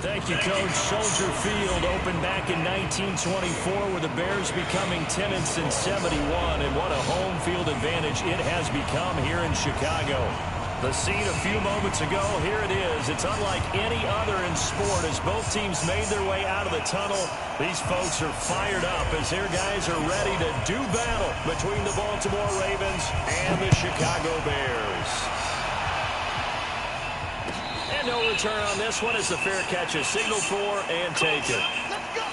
Thank you, Coach. Soldier Field opened back in 1924 with the Bears becoming 10 and 71, and what a home field advantage it has become here in Chicago. The scene a few moments ago, here it is. It's unlike any other in sport as both teams made their way out of the tunnel. These folks are fired up as their guys are ready to do battle between the Baltimore Ravens and the Chicago Bears. And no return on this one as the fair catch is signaled for and taken. Let's go.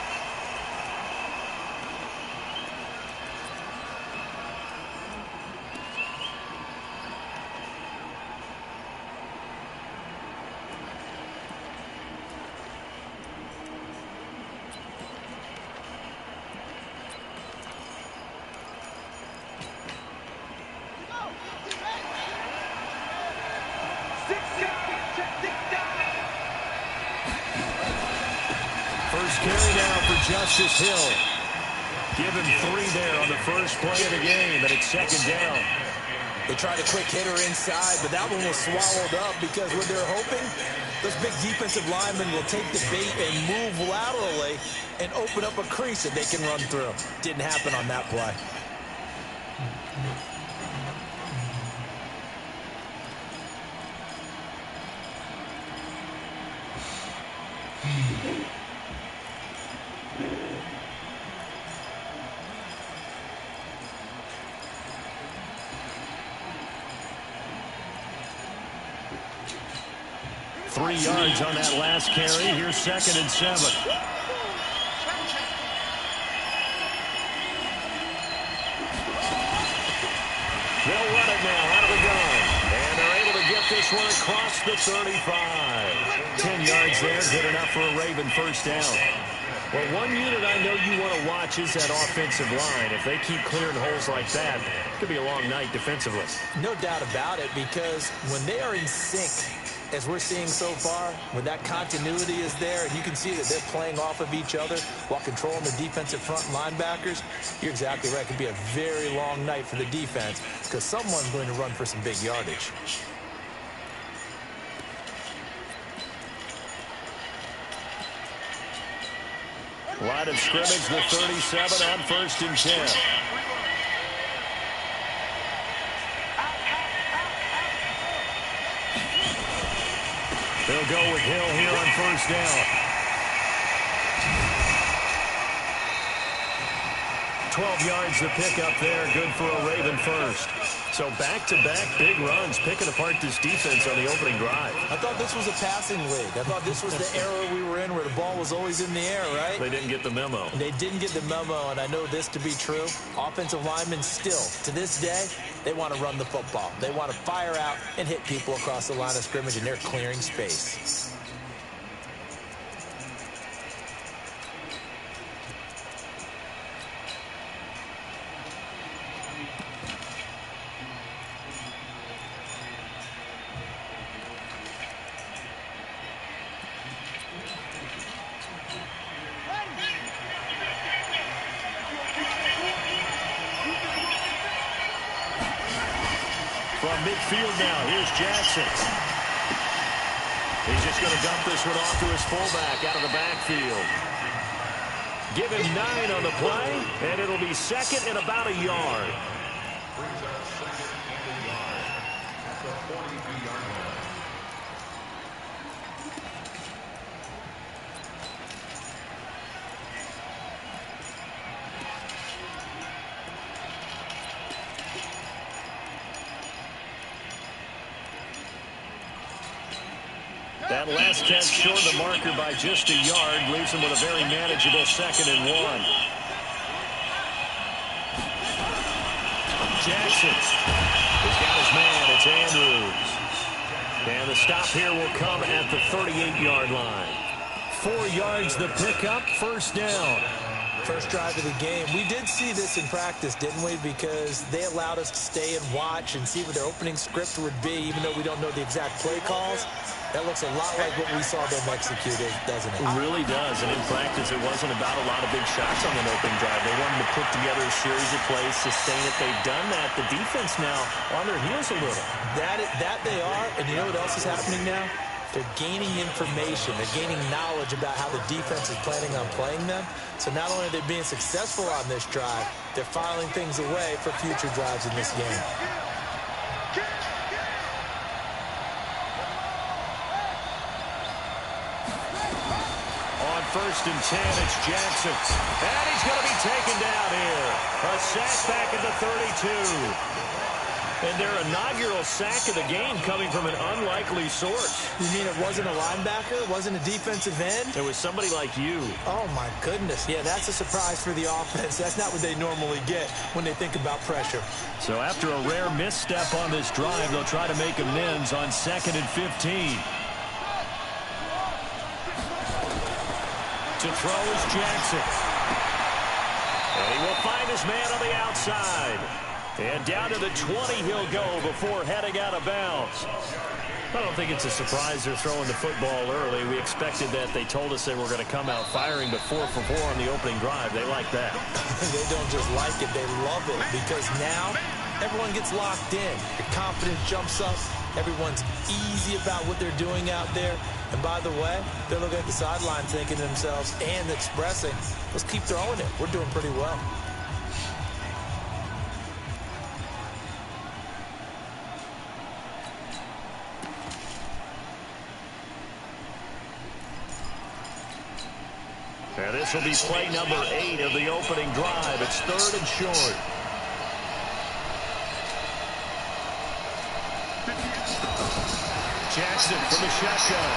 1st carry now for Justice Hill. Give him 3 there on the first play of the game, and it's 2nd down. They tried a quick hitter inside, but that one was swallowed up because what they're hoping, those big defensive linemen will take the bait and move laterally and open up a crease that they can run through. Didn't happen on that play. Three yards on that last carry. Here's 2nd and 7. They'll run it now out of the gun. And they're able to get this one across the 35. 10 yards there, good enough for a Raven 1st down. Well, one unit I know you want to watch is that offensive line. If they keep clearing holes like that, it could be a long night defensively. No doubt about it, because when they are in sync, as we're seeing so far, when that continuity is there and you can see that they're playing off of each other while controlling the defensive front linebackers, you're exactly right. It could be a very long night for the defense because someone's going to run for some big yardage. Line of scrimmage, the 37 on 1st and 10. They'll go with Hill here on 1st down. 12 yards the pickup there, good for a Raven 1st. So back-to-back big runs, picking apart this defense on the opening drive. I thought this was a passing league. I thought this was the era we were in where the ball was always in the air, right? They didn't get the memo. They didn't get the memo, and I know this to be true. Offensive linemen still, to this day, they want to run the football. They want to fire out and hit people across the line of scrimmage, and they're clearing space. From midfield now, here's Jackson. He's just going to dump this one off to his fullback out of the backfield. Give him 9 on the play, and it'll be 2nd and about a yard. That last catch short of the marker by just a yard leaves him with a very manageable 2nd and 1. Jackson. He's got his man. It's Andrews. And the stop here will come at the 38-yard line. 4 yards the pickup, 1st down. First drive of the game. We did see this in practice, didn't we? Because they allowed us to stay and watch and see what their opening script would be, even though we don't know the exact play calls. That looks a lot like what we saw them execute, doesn't it? It really does. And in practice, it wasn't about a lot of big shots on an opening drive. They wanted to put together a series of plays, sustain it. They've done that. The defense now on their heels a little. That they are. And you know what else is happening now? They're gaining information. They're gaining knowledge about how the defense is planning on playing them. So not only are they being successful on this drive, they're filing things away for future drives in this game. On 1st and 10, it's Jackson. And he's going to be taken down here. A sack back at the 32. And their inaugural sack of the game coming from an unlikely source. You mean it wasn't a linebacker? It wasn't a defensive end? It was somebody like you. Oh, my goodness. Yeah, that's a surprise for the offense. That's not what they normally get when they think about pressure. So after a rare misstep on this drive, they'll try to make amends on 2nd and 15. To throw is Jackson. And he will find his man on the outside. And down to the 20 he'll go before heading out of bounds. I don't think it's a surprise they're throwing the football early. We expected that. They told us they were going to come out firing, but 4 for 4 on the opening drive. They like that. They don't just like it, they love it, because now everyone gets locked in. The confidence jumps up. Everyone's easy about what they're doing out there. And by the way, they're looking at the sideline thinking to themselves and expressing, let's keep throwing it. We're doing pretty well. And this will be play number 8 of the opening drive. It's 3rd and short. Jackson from the shotgun.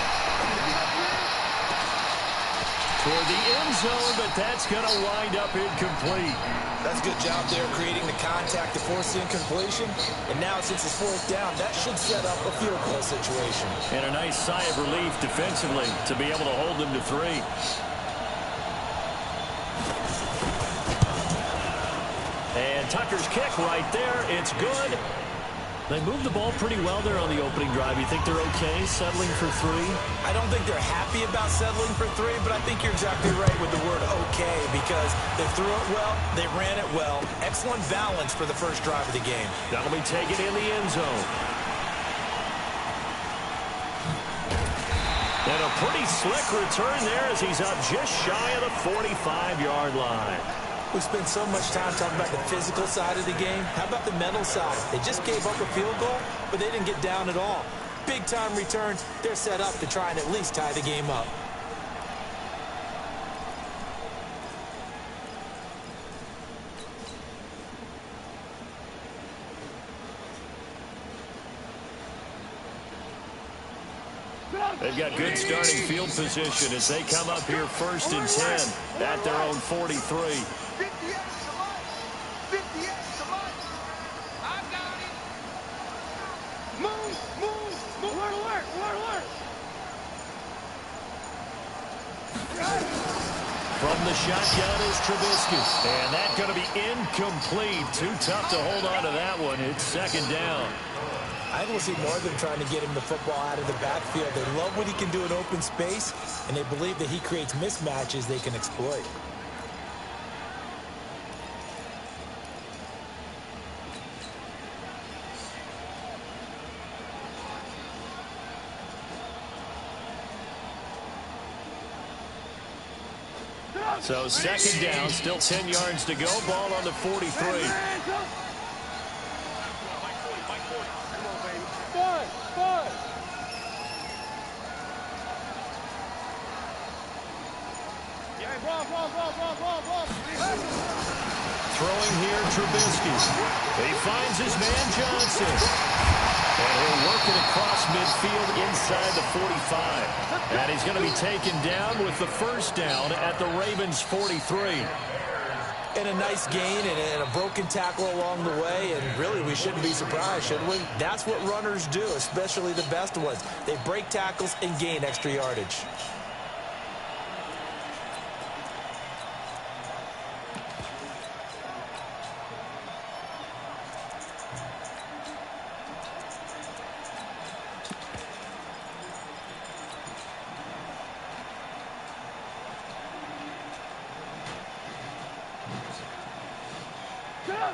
Toward the end zone, but that's going to wind up incomplete. That's a good job there creating the contact to force the incompletion. And now since it's 4th down, that should set up a field goal situation. And a nice sigh of relief defensively to be able to hold them to 3. And Tucker's kick right there. It's good. They moved the ball pretty well there on the opening drive. You think they're okay settling for 3? I don't think they're happy about settling for 3, but I think you're exactly right with the word okay, because they threw it well, they ran it well. Excellent balance for the first drive of the game. That'll be taken in the end zone. And a pretty slick return there as he's up just shy of the 45-yard line. We spent so much time talking about the physical side of the game. How about the mental side? They just gave up a field goal, but they didn't get down at all. Big-time returns. They're set up to try and at least tie the game up. They've got good starting field position as they come up here 1st and 10 at their own 43. From the shotgun is Trubisky. And that's going to be incomplete. Too tough to hold on to that one. It's 2nd down. I think we'll see more of them trying to get him the football out of the backfield. They love what he can do in open space, and they believe that he creates mismatches they can exploit. So 2nd down, still 10 yards to go. Ball on the 43. Throwing here, Trubisky. He finds his man, Johnson. And he'll work it across midfield inside the 45. And he's going to be taken down with the 1st down at the Ravens' 43. And a nice gain and a broken tackle along the way. And really, we shouldn't be surprised, should we? That's what runners do, especially the best ones. They break tackles and gain extra yardage.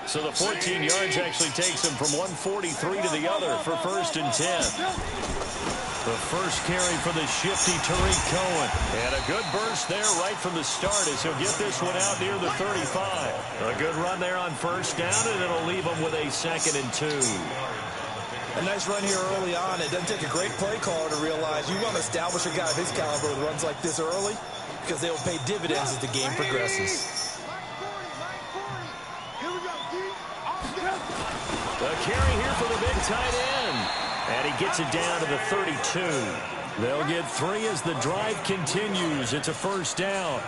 So the 14 yards actually takes him from 143 to the other for 1st and 10. The first carry for the shifty Tariq Cohen. And a good burst there right from the start as he'll get this one out near the 35. A good run there on first down, and it'll leave him with a 2nd and 2. A nice run here early on. It doesn't take a great play caller to realize you want to establish a guy of his caliber with runs like this early because they will pay dividends as the game progresses. The carry here for the big tight end. And he gets it down to the 32. They'll get 3 as the drive continues. It's a first down.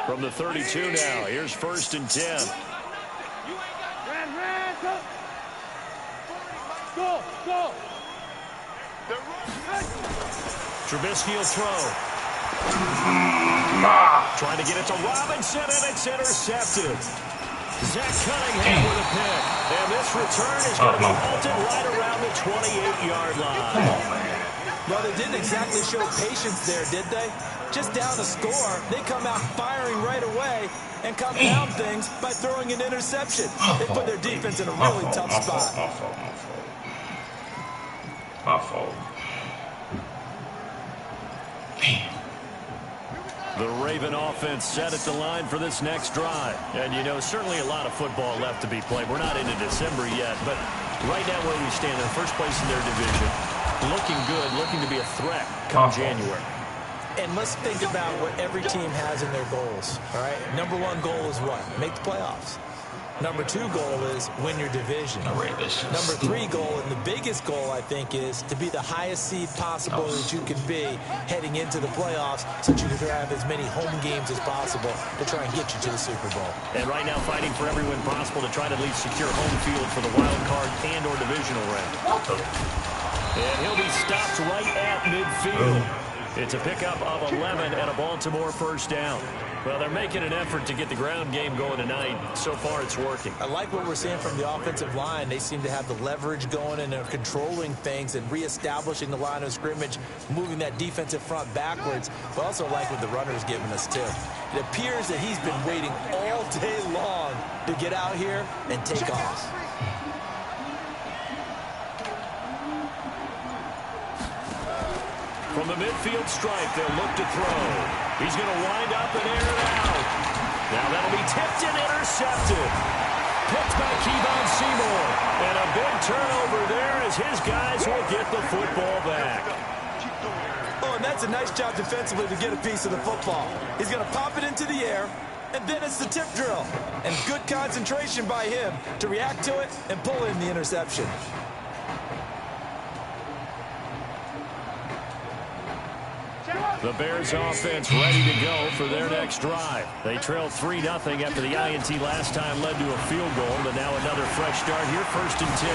From the 32 now, here's 1st and 10. Go. Trubisky will throw. Trying to get it to Robinson, and it's intercepted. Zach Cunningham with a pick. And this return is going to be halted right around the 28-yard line. Well, they didn't exactly show patience there, did they? Just down a score, they come out firing right away and compound things by throwing an interception. They put their defense in a really tough spot. My fault. The Raven offense set at the line for this next drive. And, you know, certainly a lot of football left to be played. We're not into December yet, but right now where we stand, in first place in their division, looking good, looking to be a threat come January. And let's think about what every team has in their goals, all right? Number 1 goal is what? Make the playoffs. Number 2 goal is win your division. Number 3 goal, and the biggest goal, I think, is to be the highest seed possible that you can be heading into the playoffs so that you can have as many home games as possible to try and get you to the Super Bowl. And right now fighting for every win possible to try to at least secure home field for the wild card and or divisional round. And he'll be stopped right at midfield. It's a pickup of 11 and a Baltimore first down. Well, they're making an effort to get the ground game going tonight. So far, it's working. I like what we're seeing from the offensive line. They seem to have the leverage going and they're controlling things and reestablishing the line of scrimmage, moving that defensive front backwards. But also like what the runner's giving us, too. It appears that he's been waiting all day long to get out here and take off. From the midfield stripe, they'll look to throw. He's going to wind up and air it out. Now that'll be tipped and intercepted. Picked by Kevon Seymour. And a big turnover there as his guys will get the football back. Oh, and that's a nice job defensively to get a piece of the football. He's going to pop it into the air, and then it's the tip drill. And good concentration by him to react to it and pull in the interception. The Bears offense ready to go for their next drive. They trailed 3-0 after the INT last time led to a field goal, and now another fresh start here, 1st and 10.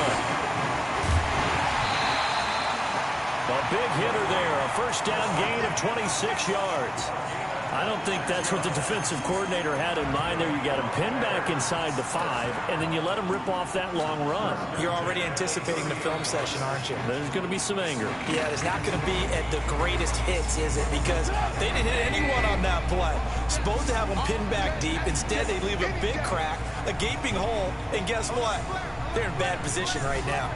A big hitter there, a first down gain of 26 yards. I don't think that's what the defensive coordinator had in mind there. You got him pinned back inside the 5, and then you let him rip off that long run. You're already anticipating the film session, aren't you? There's going to be some anger. Yeah, there's not going to be at the greatest hits, is it? Because they didn't hit anyone on that play. Supposed to have them pinned back deep. Instead, they leave a big crack, a gaping hole, and guess what? They're in bad position right now.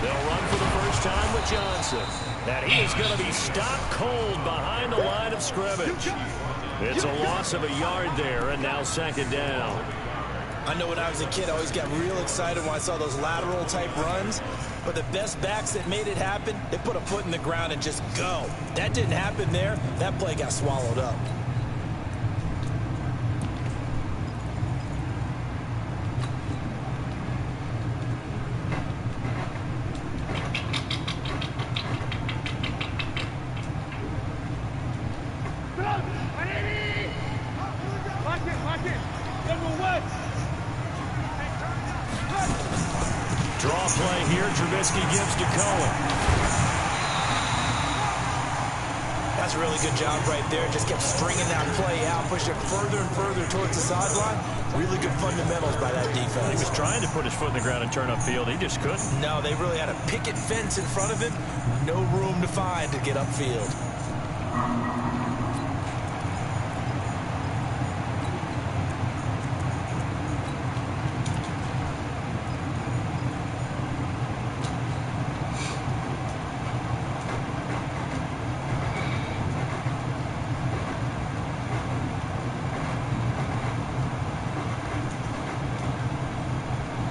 They'll run for the first time with Johnson. And he is going to be stopped cold behind the line of scrimmage. It's a loss of a yard there, and now 2nd down. I know when I was a kid, I always got real excited when I saw those lateral-type runs. But the best backs that made it happen, they put a foot in the ground and just go. That didn't happen there. That play got swallowed up. Draw play here. Trubisky gives to Cohen. That's a really good job right there. Just kept stringing that play out, pushed it further and further towards the sideline. Really good fundamentals by that defense. He was trying to put his foot in the ground and turn upfield. He just couldn't. No, they really had a picket fence in front of him. No room to find to get upfield.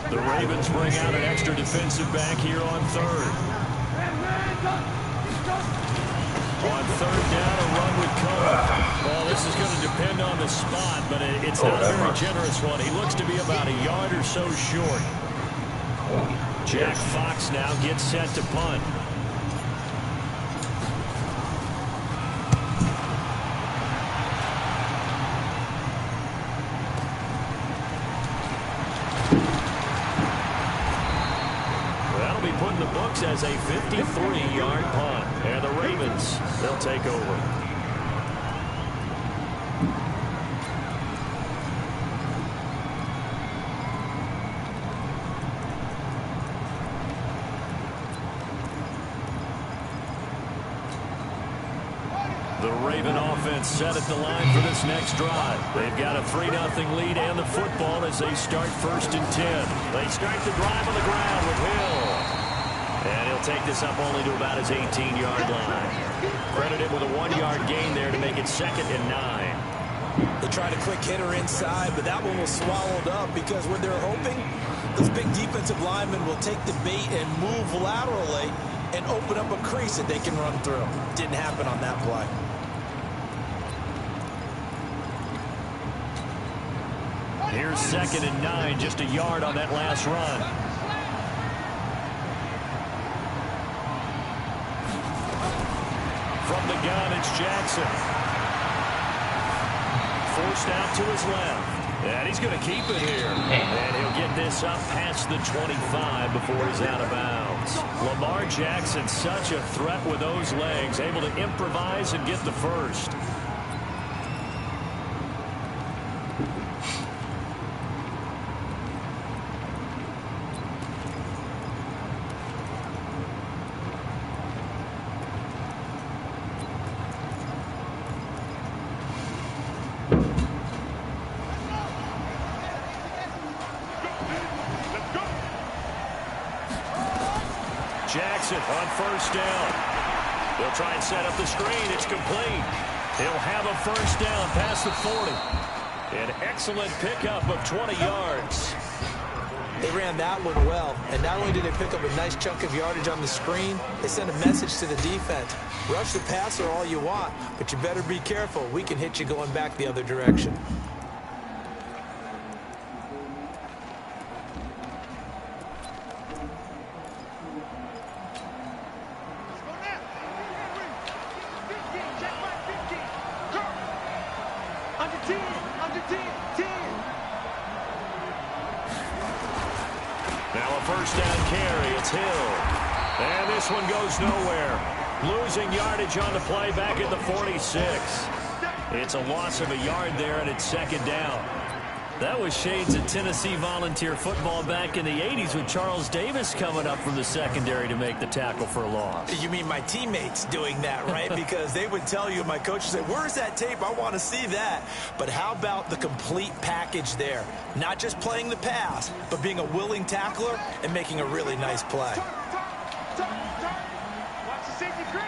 The Ravens bring out an extra defensive back here on third. On third down, a run would come. Well, this is going to depend on the spot, but it's not a very generous one. He looks to be about a yard or so short. Jack Fox now gets set to punt. Put in the books as a 53-yard punt. And the Ravens, they'll take over. The Raven offense set at the line for this next drive. They've got a 3-0 lead and the football as they start 1st and 10. They start the drive on the ground with Hill. And he'll take this up only to about his 18-yard line. Credit him with a 1-yard gain there to make it 2nd and 9. They tried a quick hitter inside, but that one was swallowed up because when they're hoping, those big defensive linemen will take the bait and move laterally and open up a crease that they can run through. Didn't happen on that play. Here's 2nd and 9, just a yard on that last run. From the gun, it's Jackson. Forced out to his left. And he's going to keep it here. And he'll get this up past the 25 before he's out of bounds. Lamar Jackson, such a threat with those legs, able to improvise and get the first. Jackson on 1st down. They'll try and set up the screen. It's complete. He'll have a 1st down past the 40. An excellent pickup of 20 yards. They ran that one well, and not only did they pick up a nice chunk of yardage on the screen, they sent a message to the defense. Rush the passer all you want, but you better be careful. We can hit you going back the other direction. Now a 1st down carry. It's Hill. And this one goes nowhere. Losing yardage on the play back at the 46. It's a loss of a yard there, and it's 2nd down. That was shades of Tennessee volunteer football back in the 80s with Charles Davis coming up from the secondary to make the tackle for a loss. You mean my teammates doing that, right? Because they would tell you, my coach would say, where's that tape? I want to see that. But how about the complete package there? Not just playing the pass, but being a willing tackler and making a really nice play. Watch the safety screen.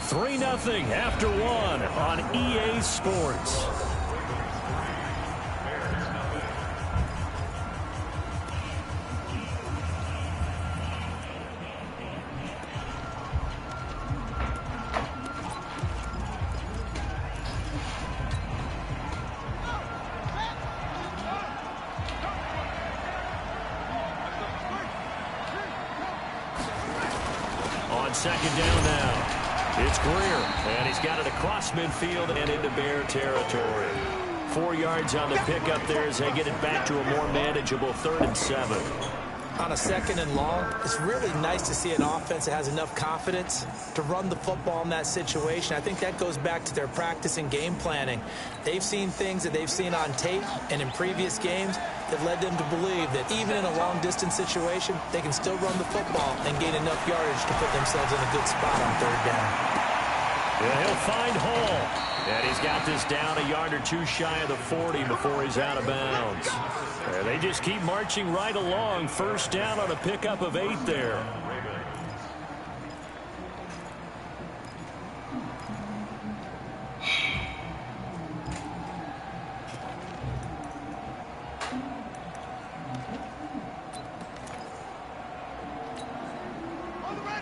3-0 after 1 on EA Sports. On 2nd down now. It's Greer, and he's got it across midfield and into Bear territory. 4 yards on the pickup there as they get it back to a more manageable 3rd and 7. On a 2nd and long, it's really nice to see an offense that has enough confidence to run the football in that situation. I think that goes back to their practice and game planning. They've seen things that they've seen on tape and in previous games that led them to believe that even in a long-distance situation, they can still run the football and gain enough yardage to put themselves in a good spot on 3rd down. Yeah, he'll find Hall. And he's got this down a yard or two shy of the 40 before he's out of bounds. They just keep marching right along. 1st down on a pickup of 8 there.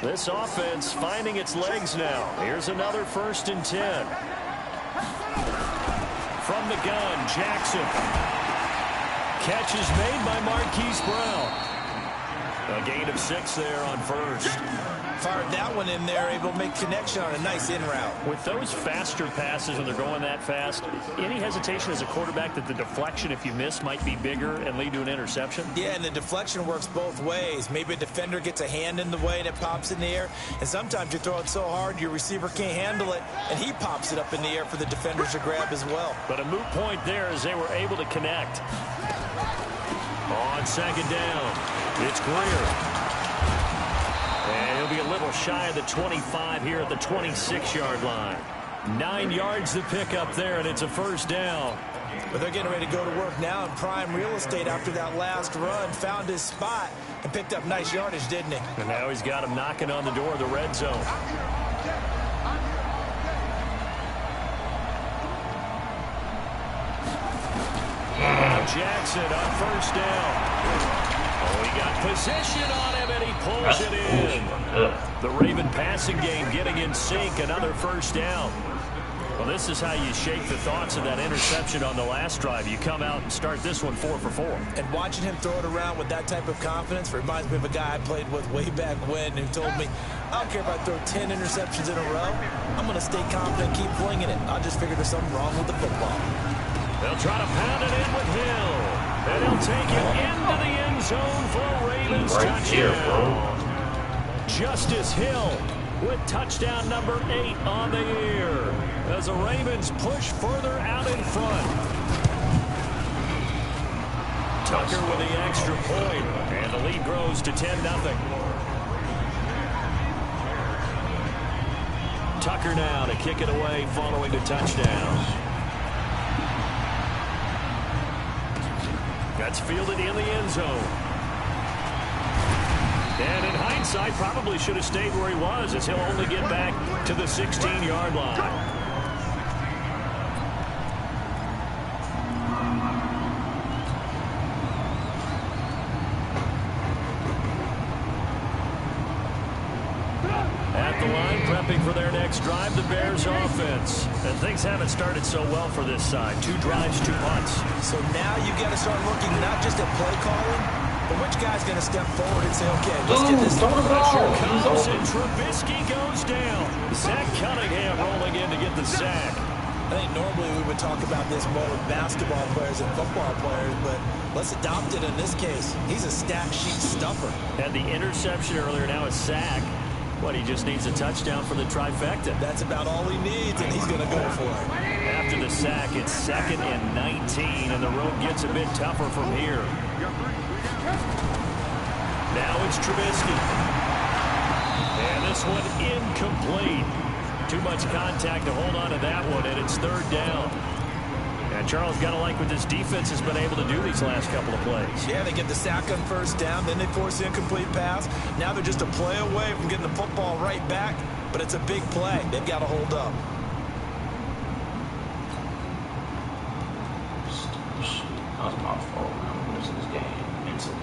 This offense finding its legs now. Here's another 1st and 10. From the gun, Jackson. Catch is made by Marquise Brown. A gain of 6 there on 1st. Fired that one in there, able to make connection on a nice in route. With those faster passes when they're going that fast, any hesitation as a quarterback that the deflection, if you miss, might be bigger and lead to an interception? Yeah, and the deflection works both ways. Maybe a defender gets a hand in the way and it pops in the air. And sometimes you throw it so hard your receiver can't handle it, and he pops it up in the air for the defenders to grab as well. But a moot point there as they were able to connect. On 2nd down, it's Greer. And he'll be a little shy of the 25 here at the 26-yard line. 9 yards to pick up there, and it's a 1st down. But they're getting ready to go to work now in prime real estate after that last run. Found his spot and picked up nice yardage, didn't he? And now he's got him knocking on the door of the red zone. Jackson on 1st down. Oh, he got possession on him, and he pulls it in. The Raven passing game getting in sync, another 1st down. Well, this is how you shake the thoughts of that interception on the last drive. You come out and start this one 4 for 4. And watching him throw it around with that type of confidence reminds me of a guy I played with way back when who told me, I don't care if I throw 10 interceptions in a row. I'm going to stay confident and keep flinging it. I just figured there's something wrong with the football. They'll try to pound it in with Hill. And he'll take it into the end zone for a Ravens touchdown. Justice Hill with touchdown number 8 on the year as the Ravens push further out in front. Tucker with the extra point, and the lead grows to 10-0. Tucker now to kick it away following the touchdown. That's fielded in the end zone. And in hindsight, probably should have stayed where he was, as he'll only get back to the 16-yard line. At the line, prepping for their next drive, the Bears offense. And things haven't started so well for this side. 2 drives, 2 punts. So now you got to start looking not just at play calling, but which guy's going to step forward and say, okay, let's get this pressure comes, and Trubisky goes down. Zach Cunningham rolling in to get the sack. I think normally we would talk about this more with basketball players and football players, but let's adopt it in this case. He's a stat sheet stuffer. Had the interception earlier, now a sack. What, he just needs a touchdown for the trifecta. That's about all he needs, and he's going to go for it. After the sack, it's 2nd and 19, and the road gets a bit tougher from here. Now it's Trubisky. And this one incomplete. Too much contact to hold on to that one, and it's 3rd down. And Charles, got to like what this defense has been able to do these last couple of plays. Yeah, they get the sack on 1st down, then they force the incomplete pass. Now they're just a play away from getting the football right back, but it's a big play. They've got to hold up. That was my fault. I'm losing this game mentally.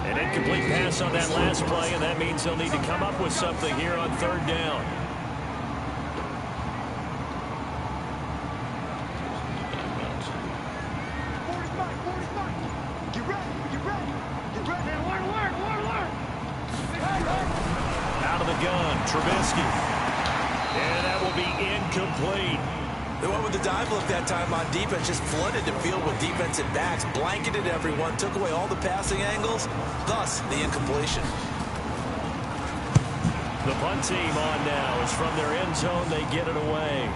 An incomplete pass on that last play, and that means they'll need to come up with something here on 3rd down. Out of the gun, Trubisky. And that will be incomplete. They went with the dive look that time on defense, just flooded the field with defensive backs, blanketed everyone, took away all the passing angles, thus the incompletion. The punt team on now is from their end zone. They get it away.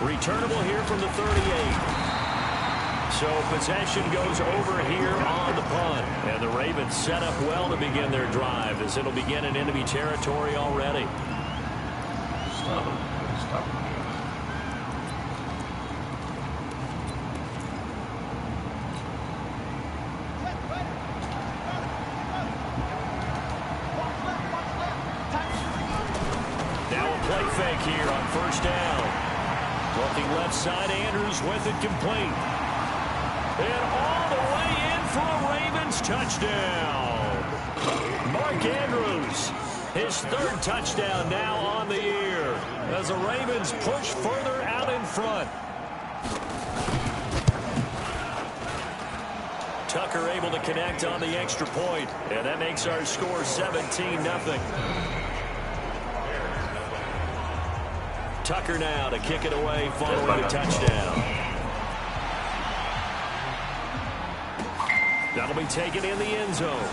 Returnable here from the 38. So possession goes over here on the punt. And the Ravens set up well to begin their drive as it'll begin in enemy territory already. Stop. Now a play fake here on first down. Looking left side, Andrews with it complete. And all the way in for a Ravens touchdown. Mark Andrews, his third touchdown now on the year as the Ravens push further out in front. Tucker able to connect on the extra point, and that makes our score 17-0. Tucker now to kick it away following the touchdown. That'll be taken in the end zone.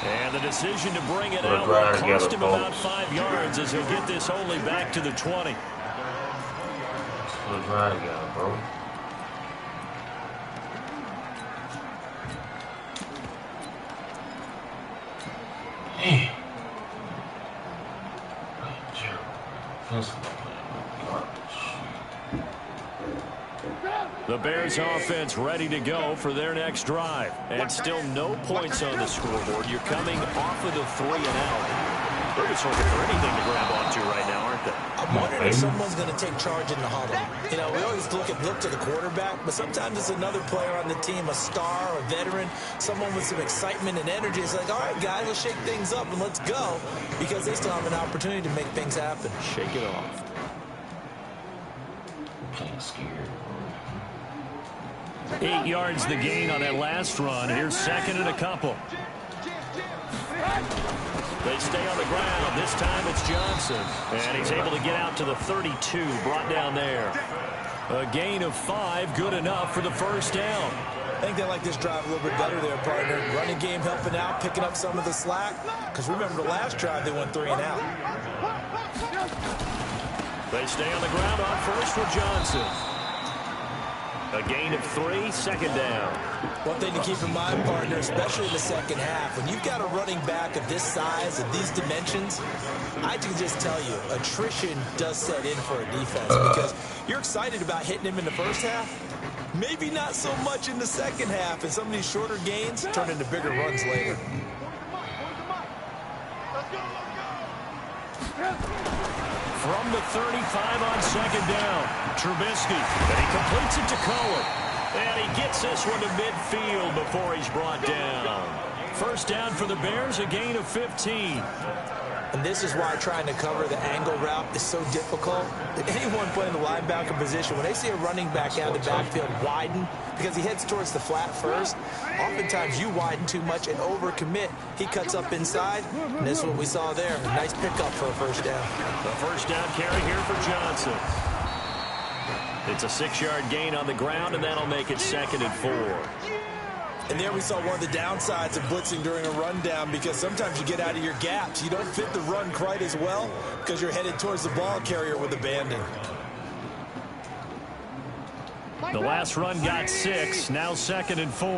And the decision to bring it out will cost him about 5 yards as he'll get this only back to the 20. Let's ride together, bro. Hey. The Bears offense ready to go for their next drive. And still no points on the scoreboard. You're coming off of the 3 and out. They're just looking for anything to grab onto right now, aren't they? I'm wondering if someone's going to take charge in the huddle. You know, we always look to the quarterback, but sometimes it's another player on the team, a star, a veteran, someone with some excitement and energy. It's like, all right, guys, let's shake things up and let's go, because they still have an opportunity to make things happen. Shake it off. I'm scared. 8 yards the gain on that last run. Here's second and a couple. They stay on the ground. This time it's Johnson. And he's able to get out to the 32, brought down there. A gain of 5, good enough for the first down. I think they like this drive a little bit better there, partner. Running game helping out, picking up some of the slack. Because remember the last drive, they went 3 and out. They stay on the ground on first with Johnson. A gain of 3, second down. One thing to keep in mind, partner, especially in the second half, when you've got a running back of this size, of these dimensions, I can just tell you, attrition does set in for a defense because you're excited about hitting him in the first half, maybe not so much in the second half, and some of these shorter gains turn into bigger runs later. From the 35 on second down, Trubisky, and he completes it to Cohen. And he gets this one to midfield before he's brought down. First down for the Bears, a gain of 15. And this is why trying to cover the angle route is so difficult. Anyone playing the linebacker position, when they see a running back out of the backfield widen, because he heads towards the flat first, oftentimes you widen too much and overcommit. He cuts up inside, and this is what we saw there. A nice pickup for a first down. The first down carry here for Johnson. It's a 6-yard gain on the ground, and that'll make it second and 4. And there we saw one of the downsides of blitzing during a rundown, because sometimes you get out of your gaps. You don't fit the run quite as well because you're headed towards the ball carrier with abandon. The last run got 6, now second and 4.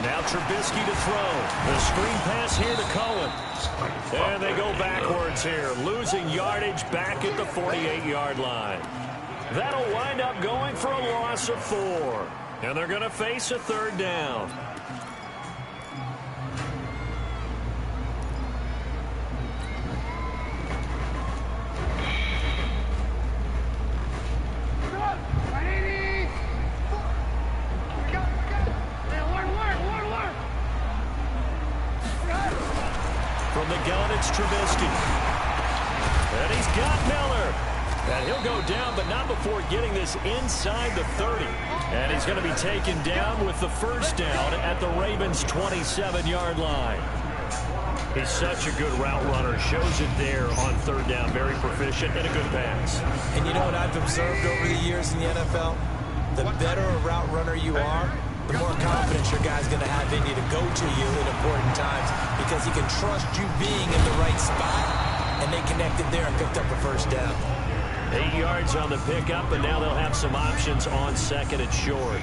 Now Trubisky to throw. The screen pass here to Cohen. And they go backwards here, losing yardage back at the 48-yard line. That'll wind up going for a loss of 4. And they're going to face a third down. From the gun, it's Trubisky. And he's got Miller. And he'll go down, but not before getting this inside the 30. And he's going to be taken down with the first down at the Ravens' 27-yard line. He's such a good route runner. Shows it there on third down. Very proficient and a good pass. And you know what I've observed over the years in the NFL? The better a route runner you are, the more confidence your guy's going to have in you to go to you in important times because he can trust you being in the right spot, and they connected there and picked up a first down. 8 yards on the pickup, and now they'll have some options on second and short.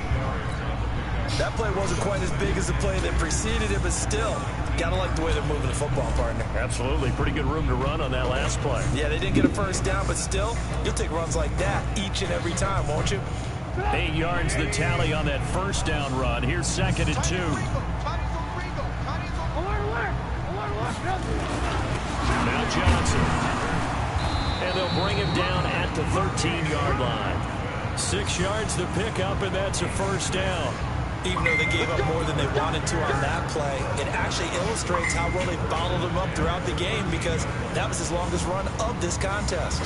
That play wasn't quite as big as the play that preceded it, but still, gotta like the way they're moving the football, partner. Absolutely. Pretty good room to run on that last play. Yeah, they didn't get a first down, but still, you'll take runs like that each and every time, won't you? 8 yards the tally on that first down run. Here's second and 2. Now Johnson. And they'll bring him down at the 13-yard line. 6 yards the pickup, and that's a first down. Even though they gave up more than they wanted to on that play, it actually illustrates how well they bottled him up throughout the game because that was his longest run of this contest.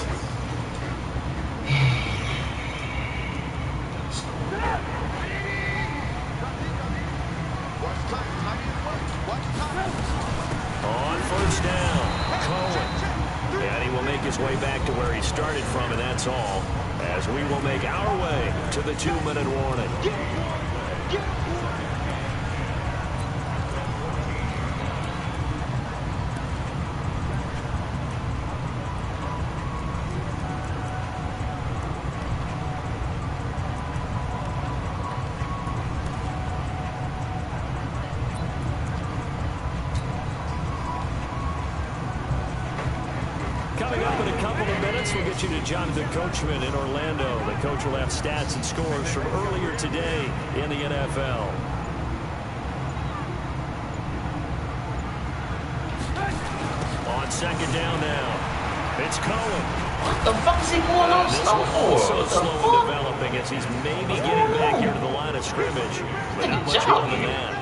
On first down, Cohen. And he will make his way back to where he started from, and that's all. As we will make our way to the 2-minute warning. Coming up in a couple of minutes, we'll get you to Jonathan Coachman in Orlando. The coach will have stats and scores from earlier today in the NFL. On second down now, it's Cohen. What the fuck is he going on slow for? So slow in developing as he's maybe getting back here to the line of scrimmage, but not much more than that.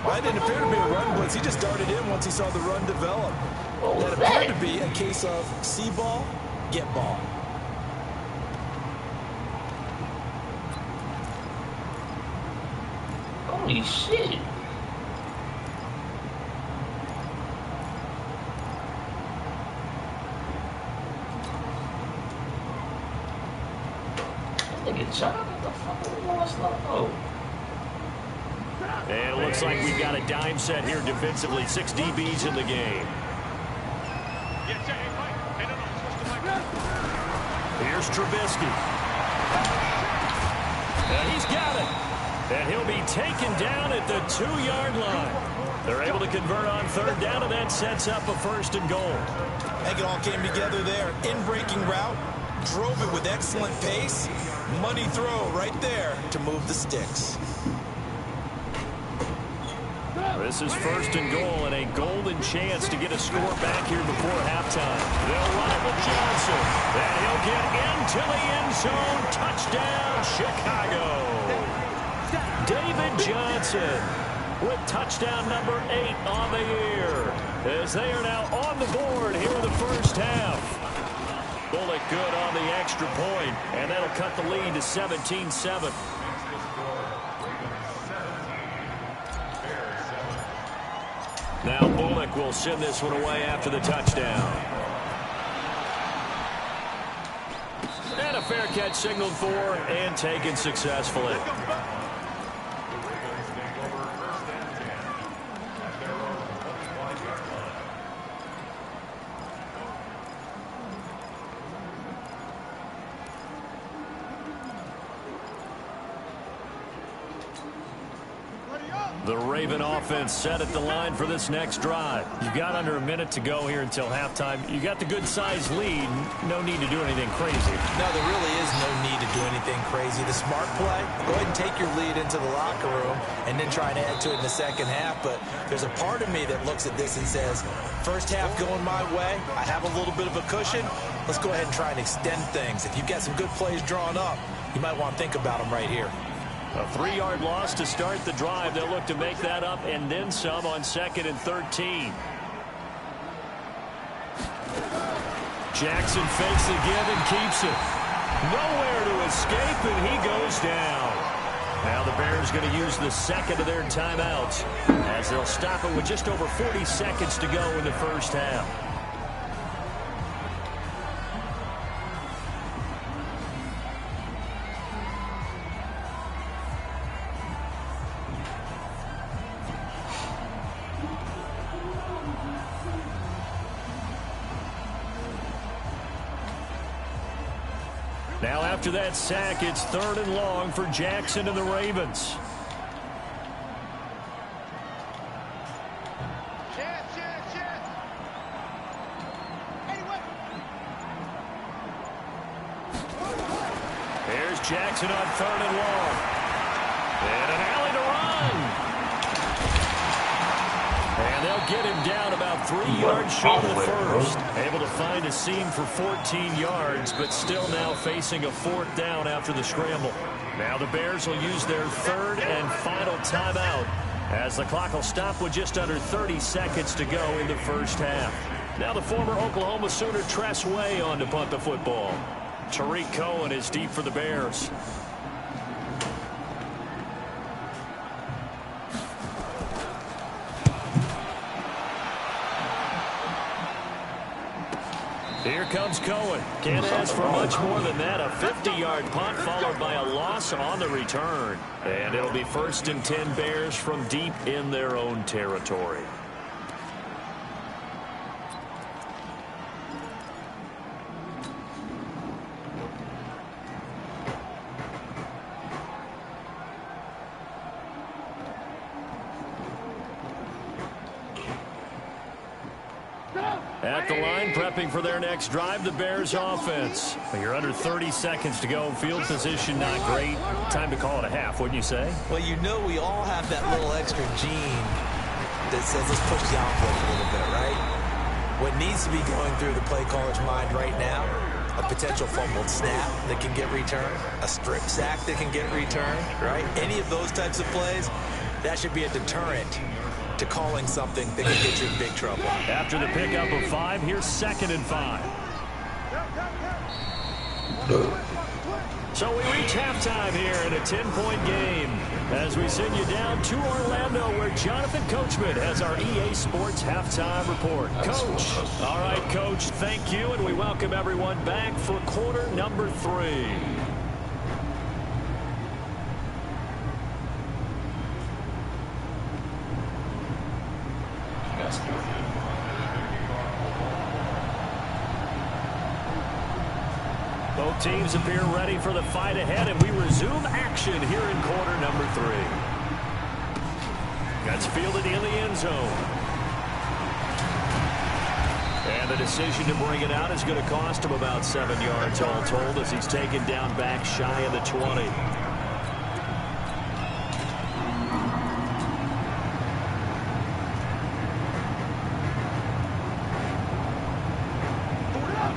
Well, it didn't appear to be a run blitz. He just darted in once he saw the run develop. That appeared to be a case of see ball, get ball. Holy shit. Nigga, John, what the fuck is going slow? And it looks like we've got a dime set here defensively. 6 DBs in the game. Here's Trubisky. And he's got it. And he'll be taken down at the 2-yard line. They're able to convert on third down, and that sets up a first and goal. I think it all came together there. In-breaking route, drove it with excellent pace. Money throw right there to move the sticks. This is first and goal and a golden chance to get a score back here before halftime. They'll run it with Johnson. And he'll get into the end zone. Touchdown, Chicago. David Johnson with touchdown number 8 on the year as they are now on the board here in the first half. Bullock good on the extra point, and that'll cut the lead to 17-7. Now Bullock will send this one away after the touchdown. And a fair catch signaled for and taken successfully. The Raven offense set at the line for this next drive. You've got under a minute to go here until halftime. You got the good-sized lead. No need to do anything crazy. No, there really is no need to do anything crazy. The smart play, go ahead and take your lead into the locker room and then try to add to it in the second half. But there's a part of me that looks at this and says, first half going my way, I have a little bit of a cushion. Let's go ahead and try and extend things. If you've got some good plays drawn up, you might want to think about them right here. A 3-yard loss to start the drive. They'll look to make that up and then some on 2nd and 13. Jackson fakes the give and keeps it. Nowhere to escape, and he goes down. Now the Bears going to use the second of their timeouts as they'll stop it with just over 40 seconds to go in the first half. Now after that sack, it's 3rd and long for Jackson and the Ravens. Here's Jackson on 3rd and long. And an alley to run. And they'll get him down about 3 yards short of the first. Able to find a seam for 14 yards, but still now facing a 4th down after the scramble. Now the Bears will use their 3rd and final timeout as the clock will stop with just under 30 seconds to go in the first half. Now the former Oklahoma Sooner Tress Way on to punt the football. Tariq Cohen is deep for the Bears. Here comes Cohen. Can't ask for much more than that. A 50-yard punt followed by a loss on the return. And it'll be 1st and 10 Bears from deep in their own territory. At the line, prepping for their next drive, the Bears offense. You're under 30 seconds to go. Field position not great. Time to call it a half, wouldn't you say? Well, you know we all have that little extra gene that says let's push the envelope a little bit, right? What needs to be going through the play caller's mind right now, a potential fumbled snap that can get returned, a strip sack that can get returned, right? Any of those types of plays, that should be a deterrent to calling something that can get you in big trouble. After the pickup of 5, here's 2nd and 5. So we reach halftime here in a 10-point game as we send you down to Orlando where Jonathan Coachman has our EA Sports halftime report. Coach. All right, Coach, thank you, and we welcome everyone back for quarter number 3. Both teams appear ready for the fight ahead, and we resume action here in quarter number 3. That's fielded in the end zone. And the decision to bring it out is going to cost him about 7 yards all told as he's taken down back shy of the 20.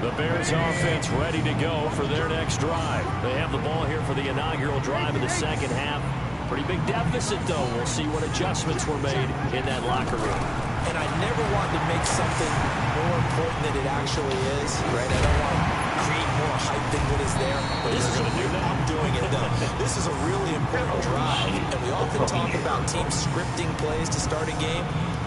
The Bears offense ready to go for their next drive. They have the ball here for the inaugural drive of the second half. Pretty big deficit, though. We'll see what adjustments were made in that locker room. And I never wanted to make something more important than it actually is, right? I don't want to create more hype than what is there. But this is going to do that. I'm doing it, though. This is a really important drive. And we often talk about teams scripting plays to start a game.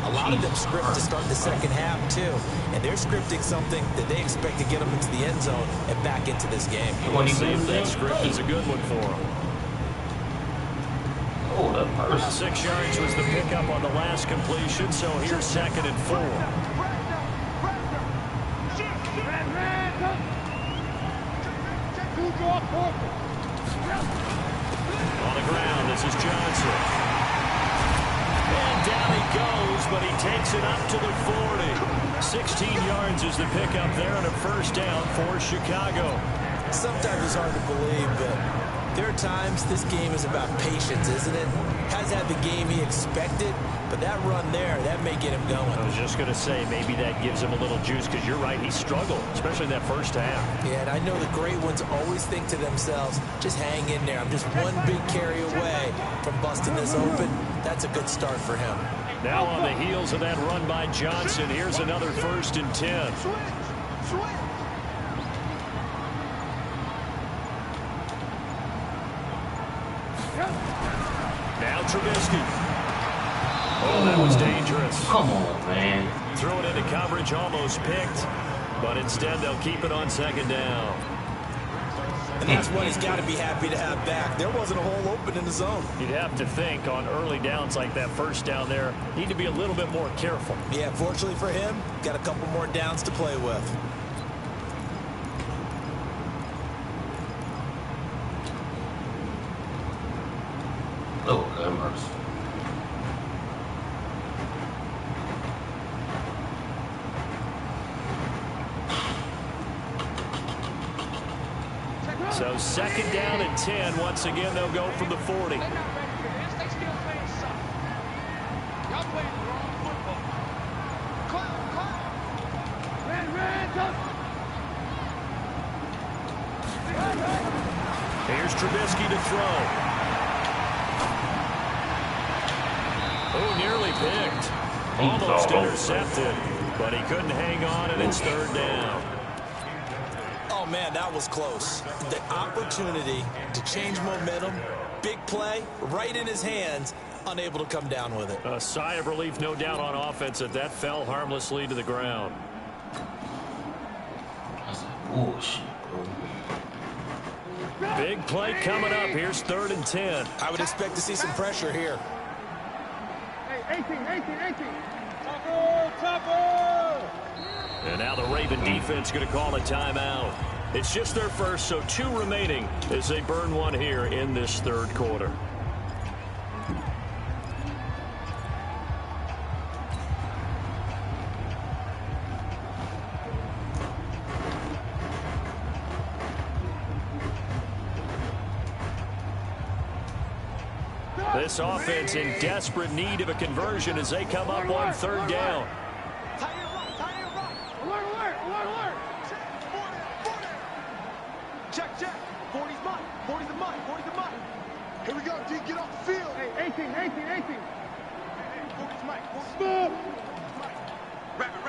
A lot of them script to start the second half, too. And they're scripting something that they expect to get them into the end zone and back into this game. We'll see if that script is a good one for them. 6 yards was the pickup on the last completion, so here's 2nd and 4. On the ground, this is Johnson. And down he goes, but he takes it up to the 40. 16 yards is the pickup there on a first down for Chicago. Sometimes it's hard to believe, but there are times this game is about patience, isn't it? Has had the game he expected, but that run there, that may get him going. I was just going to say, maybe that gives him a little juice, because you're right, he struggled, especially in that first half. Yeah, and I know the great ones always think to themselves, just hang in there. I'm just one big carry away from busting this open. That's a good start for him. Now on the heels of that run by Johnson, here's another 1st and 10. Trubisky. Oh, that was dangerous. Come on, man. Throw it into coverage, almost picked. But instead, they'll keep it on second down. And that's what he's got to be happy to have back. There wasn't a hole open in the zone. You'd have to think on early downs like that first down there, need to be a little bit more careful. Yeah, fortunately for him, got a couple more downs to play with. Oh, that mercy. So second down and 10. Once again, they'll go from the 40. Here's Trubisky to throw. Oh, nearly picked. Almost intercepted, but he couldn't hang on, and it's third down. Oh, man, that was close. The opportunity to change momentum, big play, right in his hands, unable to come down with it. A sigh of relief, no doubt, on offense that that fell harmlessly to the ground. That's like bullshit, bro. Big play coming up. Here's third and 10. I would expect to see some pressure here. Hey, 18. And now the Raven defense going to call a timeout. It's just their first, so 2 remaining as they burn one here in this third quarter. This offense in desperate need of a conversion as they come up on third down. Alert. Check. 40's mine. 40's the mine. Here we go, D. Get off the field. Hey, 18. 40's mine. Smooth. Rapid.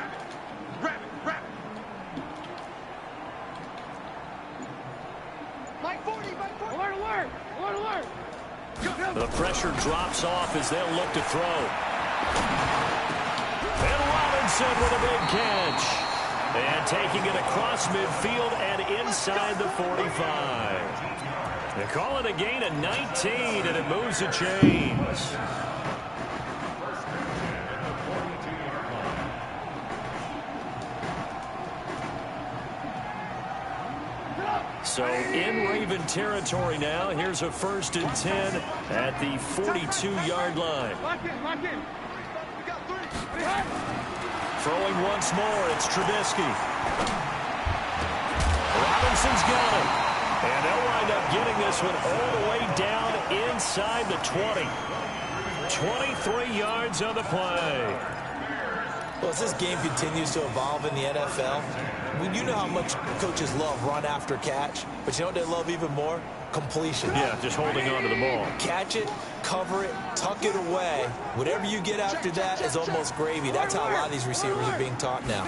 Mike 40. Alert. The pressure drops off as they'll look to throw. And Robinson with a big catch. And taking it across midfield and inside the 45. They call it a gain of 19, and it moves the chains. So in Raven territory now. Here's a 1st and 10 at the 42-yard line. Lock in. We got 3. Throwing once more, it's Trubisky. Robinson's got it. And they'll wind up getting this one all the way down inside the 20. 23 yards on the play. Well, as this game continues to evolve in the NFL, you know how much coaches love run after catch, but you know what they love even more? Completion. Yeah, just holding on to the ball. Catch it, cover it, tuck it away. Whatever you get after that is almost gravy. That's how a lot of these receivers are being taught now.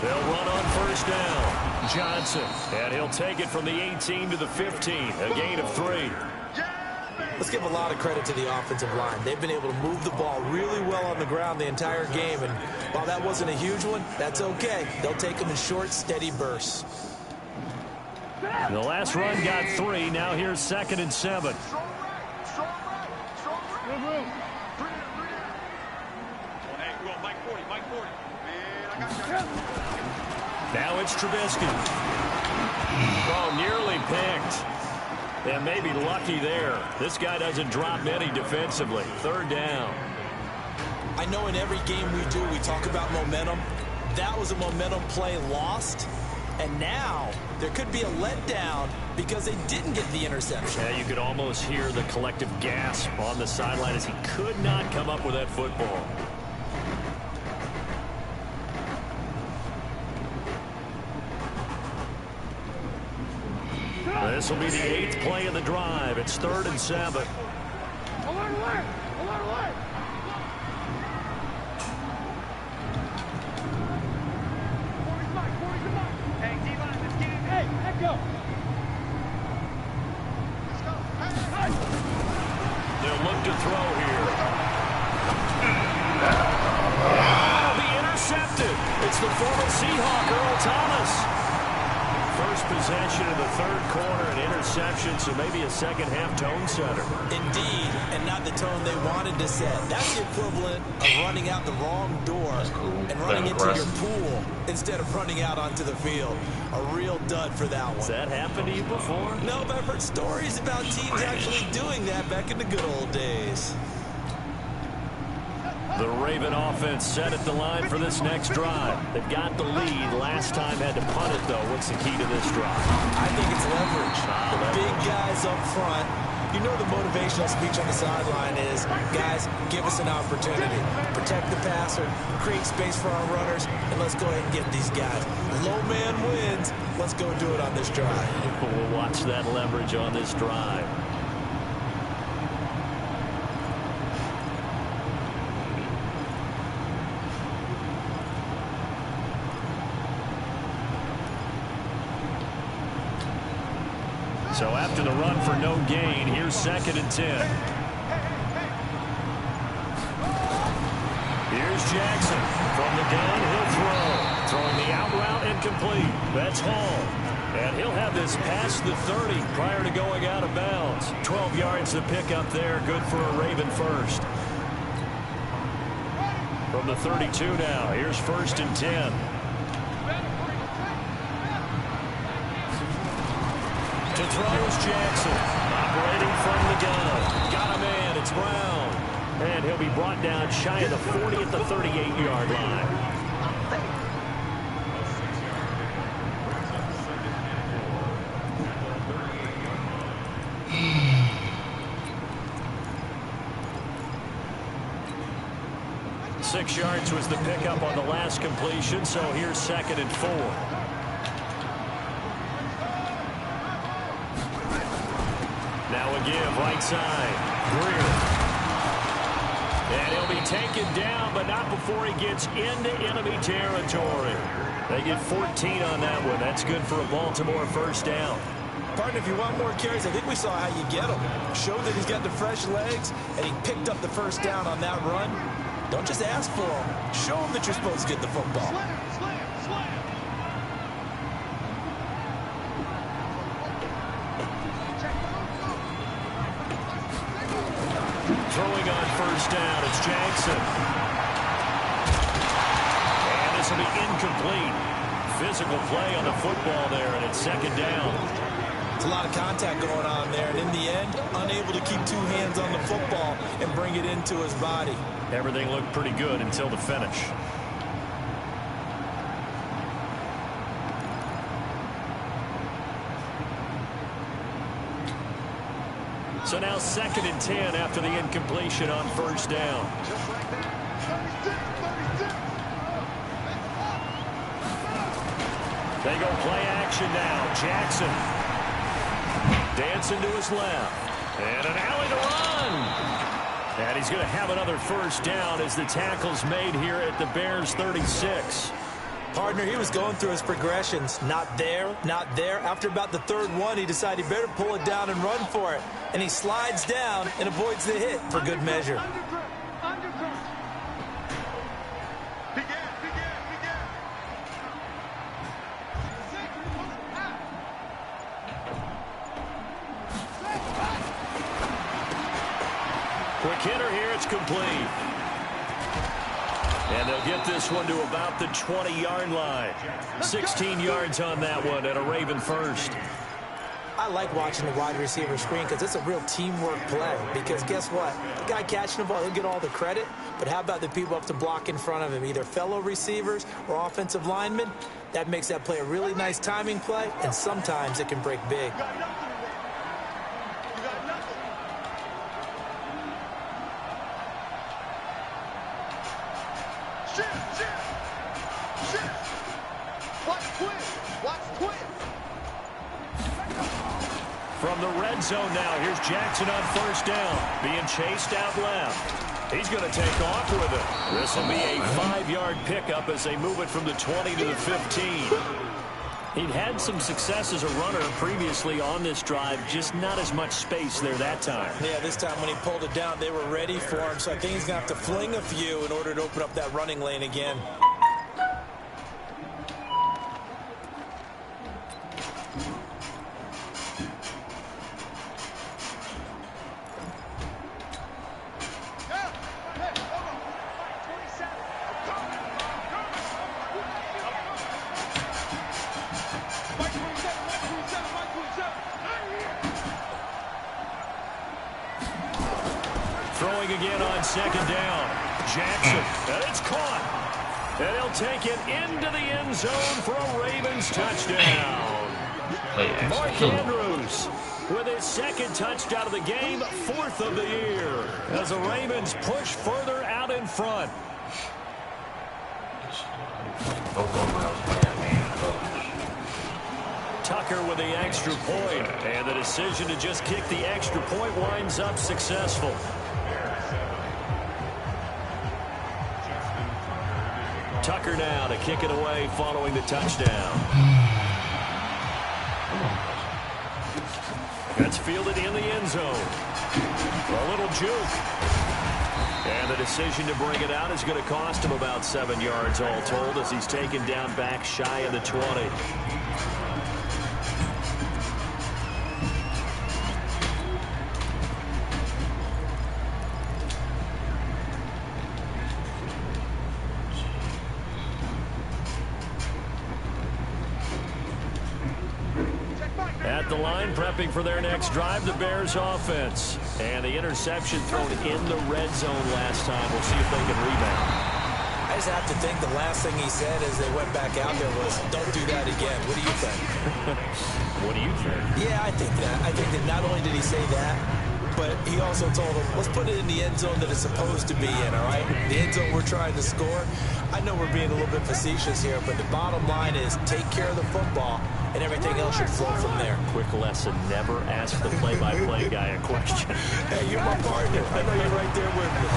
They'll run on first down. Johnson, and he'll take it from the 18 to the 15, a gain of 3. Let's give a lot of credit to the offensive line. They've been able to move the ball really well on the ground the entire game, and while that wasn't a huge one, that's okay. They'll take them in short, steady bursts. The last run got 3. Now here's 2nd and 7. Now it's Trubisky. Oh, nearly picked. And maybe lucky there. This guy doesn't drop many defensively. 3rd down. I know in every game we do, we talk about momentum. That was a momentum play lost. And now there could be a letdown because they didn't get the interception. Yeah, you could almost hear the collective gasp on the sideline as he could not come up with that football. This will be the 8th play of the drive. It's 3rd and 7. Alert. Hey, D-line, let's get in. Hey, let's go. They'll look to throw here. It'll be intercepted. It's the former Seahawk, Earl Thomas. First possession of the third quarter, an interception, so maybe a second-half tone setter. Indeed, and not the tone they wanted to set. That's the equivalent of running out the wrong door and running into your pool instead of running out onto the field. A real dud for that one. Has that happened to you before? No, but I've heard stories about teams actually doing that back in the good old days. The Raven offense set at the line for this next drive. They've got the lead. Last time had to punt it, though. What's the key to this drive? I think it's leverage. The big guys up front. You know the motivational speech on the sideline is, guys, give us an opportunity. Protect the passer, create space for our runners, and let's go ahead and get these guys. Low man wins. Let's go do it on this drive. We'll watch that leverage on this drive. So after the run for no gain, here's 2nd and 10. Here's Jackson. From the gun, he'll throw. Throwing the out route incomplete. That's Hall. And he'll have this past the 30 prior to going out of bounds. 12 yards to pick up there. Good for a Raven first. From the 32 now, here's 1st and 10. To throw is Jackson, operating from the gun. Got a man, it's Brown. And he'll be brought down shy of the 40 at the 38-yard line. Six yards was the pickup on the last completion, so here's 2nd and 4. Now a give, right side. Greer. And he'll be taken down, but not before he gets into enemy territory. They get 14 on that one. That's good for a Baltimore first down. Partner, if you want more carries, I think we saw how you get them. Show that he's got the fresh legs, and he picked up the first down on that run. Don't just ask for them. Show him that you're supposed to get the football. Throwing on first down, it's Jackson. And this will be incomplete. Physical play on the football there, and it's 2nd down. It's a lot of contact going on there, and in the end, unable to keep two hands on the football and bring it into his body. Everything looked pretty good until the finish. So now 2nd and 10 after the incompletion on first down. They go play action now. Jackson dancing to his left. And an alley to run. And he's going to have another first down as the tackle's made here at the Bears 36. Partner, he was going through his progressions. Not there, not there. After about the third one, he decided he better pull it down and run for it. And he slides down and avoids the hit for good measure. Quick hitter here, it's complete. And they'll get this one to about the 20-yard line. 16 yards on that one and a Raven first. I like watching the wide receiver screen because it's a real teamwork play. Because guess what? The guy catching the ball, he'll get all the credit. But how about the people up to block in front of him, either fellow receivers or offensive linemen? That makes that play a really nice timing play, and sometimes it can break big. From the red zone now, here's Jackson on first down, being chased out left. He's going to take off with it. This will be a 5-yard pickup as they move it from the 20 to the 15. He'd had some success as a runner previously on this drive, just not as much space there that time. Yeah, this time when he pulled it down, they were ready for him, so I think he's going to have to fling a few in order to open up that running lane again. Throwing again on second down. Jackson, and it's caught. And he'll take it into the end zone for a Ravens touchdown. Mark Andrews with his second touchdown of the game, 4th of the year, as the Ravens push further out in front. Tucker with the extra point, and the decision to just kick the extra point winds up successful. Tucker now to kick it away following the touchdown. That's fielded in the end zone. A little juke. And the decision to bring it out is going to cost him about 7 yards all told as he's taken down back shy of the 20. At the line, prepping for their next drive, the Bears offense. And the interception thrown in the red zone last time. We'll see if they can rebound. I just have to think the last thing he said as they went back out there was, don't do that again. What do you think? What do you think? Yeah, I think that. I think that not only did he say that, but he also told them, let's put it in the end zone that it's supposed to be in, all right? The end zone we're trying to score. I know we're being a little bit facetious here, but the bottom line is take care of the football, and everything else should flow from there. Quick lesson, never ask the play-by-play guy a question. Hey, you're my partner. I know you're right there with me.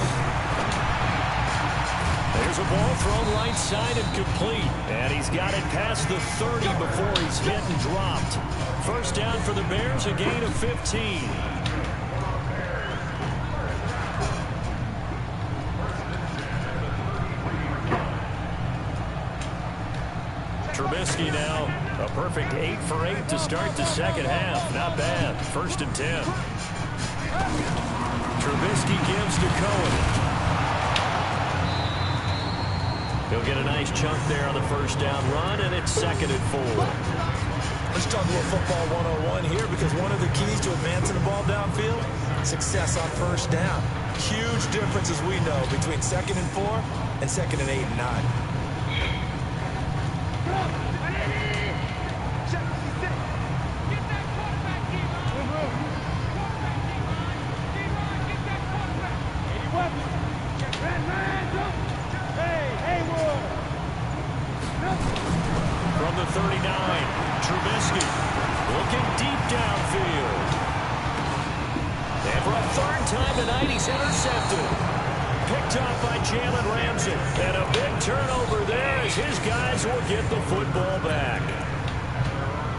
There's a ball thrown right side and complete. And he's got it past the 30 before he's hit and dropped. First down for the Bears, a gain of 15. Trubisky now, a perfect 8 for 8 to start the second half. Not bad. 1st and 10. Trubisky gives to Cohen. He'll get a nice chunk there on the first down run, and it's 2nd and 4. Let's talk a little football 101 here, because one of the keys to advancing the ball downfield, success on first down. Huge difference, as we know, between 2nd and 4 and 2nd and 8 and 9. From the 39, Trubisky looking deep downfield. And for a 3rd time tonight, he's intercepted. Picked off by Jalen Ramsey. And a big turnover there as his guys will get the football back.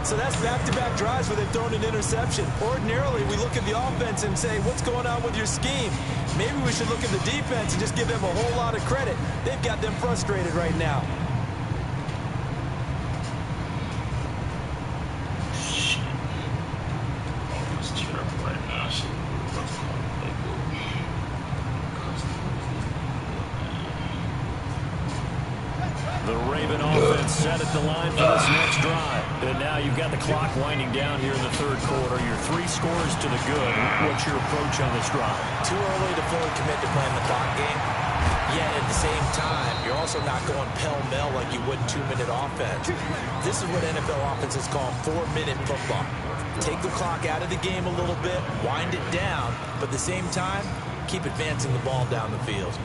So that's back-to-back drives where they've thrown an interception. Ordinarily, we look at the offense and say, what's going on with your scheme? Maybe we should look at the defense and just give them a whole lot of credit. They've got them frustrated right now. The Raven offense set at the line for this next drive. And now you've got the clock winding down here in the 3rd quarter. Your 3 scores to the good. What's your approach on this drive? Too early to fully commit to playing the clock game. Yet at the same time, you're also not going pell-mell like you would 2-minute offense. This is what NFL offenses call 4-minute football. Take the clock out of the game a little bit, wind it down, but at the same time, keep advancing the ball down the field.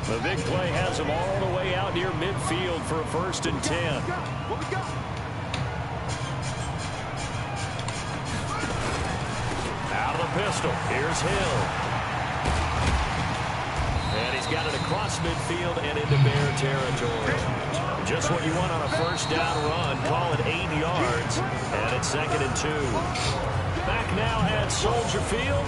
The big play has him all the way out near midfield for a 1st and 10. What we got? Out of the pistol. Here's Hill. And And he's got it across midfield and into Bear territory. Just what you want on a first down run. Call it 8 yards. And it's 2nd and 2. Back now at Soldier Field.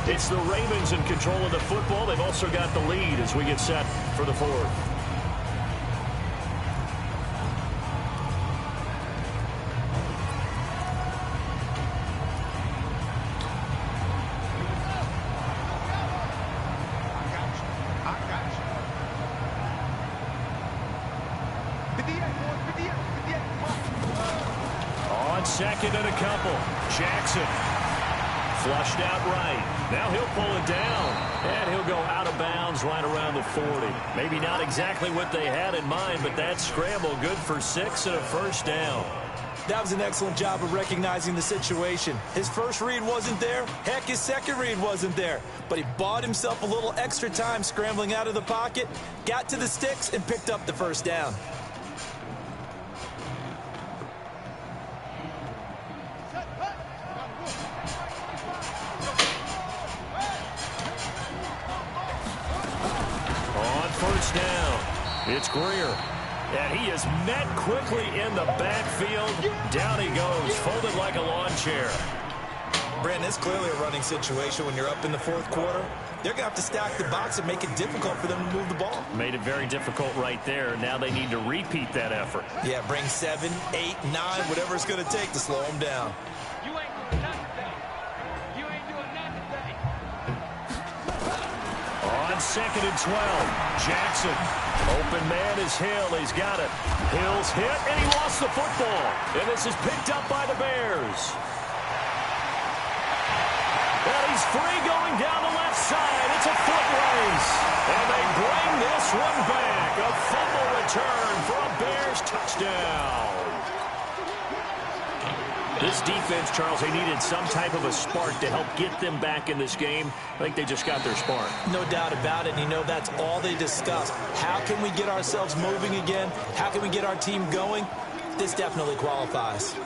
It's the Ravens in control of the football. They've also got the lead as we get set for the 4th. On 2nd and a couple. Jackson. Flushed out right. Now he'll pull it down. And he'll go out of bounds right around the 40. Maybe not exactly what they had in mind, but that scramble good for 6 and a first down. That was an excellent job of recognizing the situation. His first read wasn't there. Heck, his second read wasn't there. But he bought himself a little extra time scrambling out of the pocket, got to the sticks, and picked up the first down. First down. It's Greer. And he is met quickly in the backfield. Down he goes, folded like a lawn chair. Brandon, it's clearly a running situation when you're up in the 4th quarter. They're going to have to stack the box and make it difficult for them to move the ball. Made it very difficult right there. Now they need to repeat that effort. Yeah, bring 7, 8, 9, whatever it's going to take to slow them down. You ain't doing nothing today. You ain't doing nothing today. On 2nd and 12, Jackson. Open man is Hill. He's got it. Hill's hit, and he lost the football. And this is picked up by the Bears. And he's free going down the left side. It's a foot race. And they bring this one back. A fumble return for a Bears touchdown. This defense, Charles, they needed some type of a spark to help get them back in this game. I think they just got their spark. No doubt about it. And you know that's all they discussed. How can we get ourselves moving again? How can we get our team going? This definitely qualifies.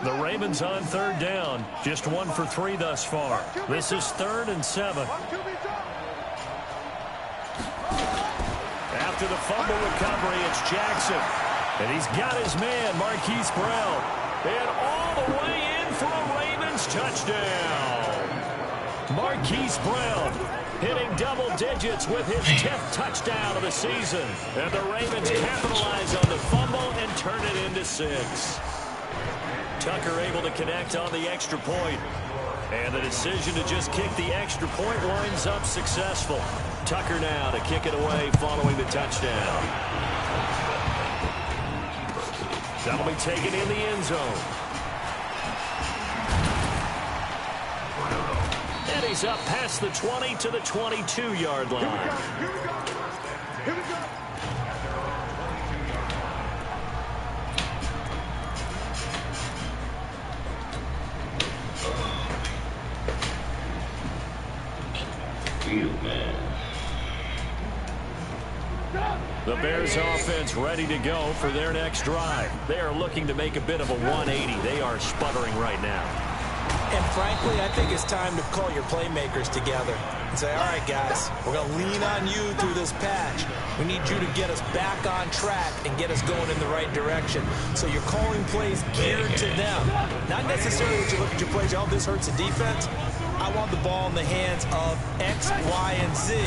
The Ravens on 3rd down. Just 1 for 3 thus far. This is 3rd and 7. After the fumble recovery, it's Jackson. And he's got his man, Marquise Brown. And all the way in for a Ravens touchdown. Marquise Brown hitting double digits with his 10th touchdown of the season. And the Ravens capitalize on the fumble and turn it into 6. Tucker able to connect on the extra point. And the decision to just kick the extra point winds up successful. Tucker now to kick it away following the touchdown. That'll be taken in the end zone. And he's up past the 20 to the 22-yard line. Here we go. Here we go. The Bears offense ready to go for their next drive. They are looking to make a bit of a 180. They are sputtering right now. And frankly, I think it's time to call your playmakers together and say, all right, guys, we're going to lean on you through this patch. We need you to get us back on track and get us going in the right direction. So you're calling plays geared to them. Not necessarily that you look at your plays, oh, this hurts the defense. I want the ball in the hands of X, Y, and Z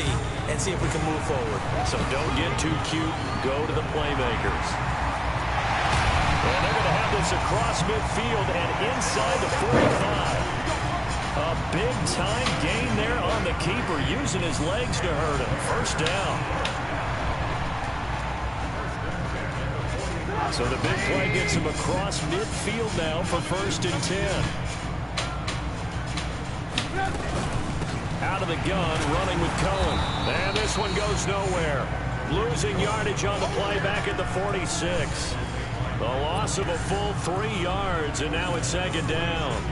and see if we can move forward. So don't get too cute. Go to the playmakers. And they're going to have this across midfield and inside the 45. A big-time gain there on the keeper, using his legs to hurt him. First down. So the big play gets him across midfield now for 1st and 10. Out of the gun, running with Cohen. And this one goes nowhere. Losing yardage on the play back at the 46. A loss of a full 3 yards, and now it's second down.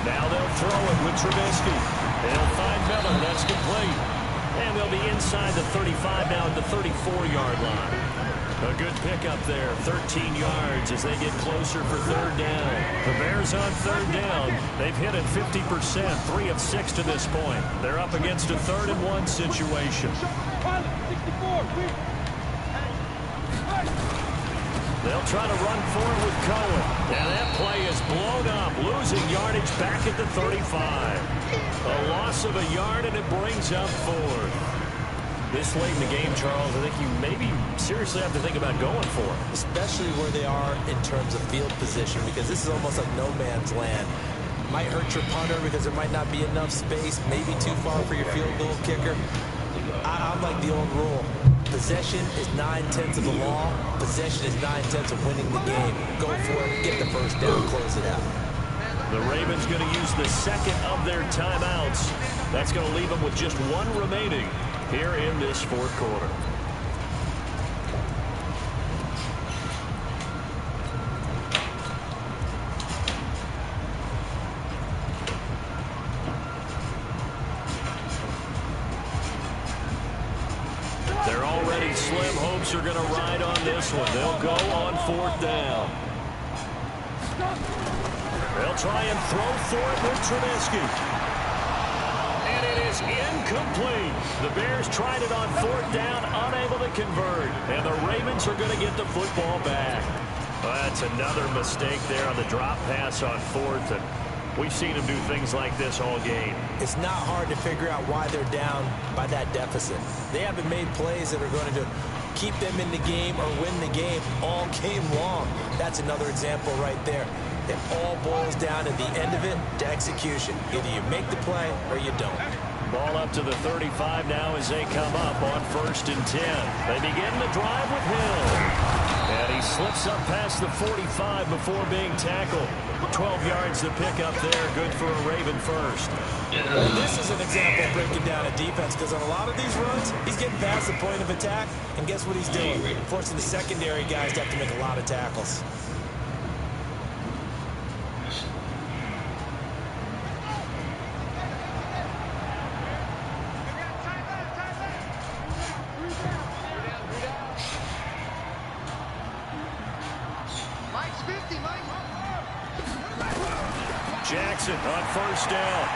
Now they'll throw it with Trubisky. They'll find Miller. That's complete. And they'll be inside the 35 now at the 34-yard line. A good pickup there, 13 yards as they get closer for third down. The Bears on third down. They've hit it 50%, 3 of 6 to this point. They're up against a 3rd-and-1 situation. They'll try to run forward with Cohen. And that play is blown up, losing yardage back at the 35. A loss of a yard, and it brings up 4th. This late in the game, Charles, I think you maybe seriously have to think about going for it. Especially where they are in terms of field position, because this is almost like no man's land. Might hurt your punter because there might not be enough space, maybe too far for your field goal kicker. I'm like the old rule. Possession is 9/10 of the law. Possession is 9/10 of winning the game. Go for it, get the first down, close it out. The Ravens going to use the second of their timeouts. That's going to leave them with just 1 remaining here in this 4th quarter. They're already slim. Hopes are going to ride on this one. They'll go on 4th down. They'll try and throw for it with Trubisky. And it is incomplete. The Bears tried it on 4th down, unable to convert. And the Ravens are going to get the football back. Well, that's another mistake there on the drop pass on 4th. And we've seen them do things like this all game. It's not hard to figure out why they're down by that deficit. They haven't made plays that are going to keep them in the game or win the game all game long. That's another example right there. It all boils down at the end of it to execution. Either you make the play or you don't. Ball up to the 35 now as they come up on 1st and 10. They begin the drive with Hill. And he slips up past the 45 before being tackled. 12 yards to pick up there. Good for a Raven first. Well, this is an example of breaking down a defense, because on a lot of these runs, he's getting past the point of attack, and guess what he's doing? Forcing the secondary guys to have to make a lot of tackles. Jackson on 1st down.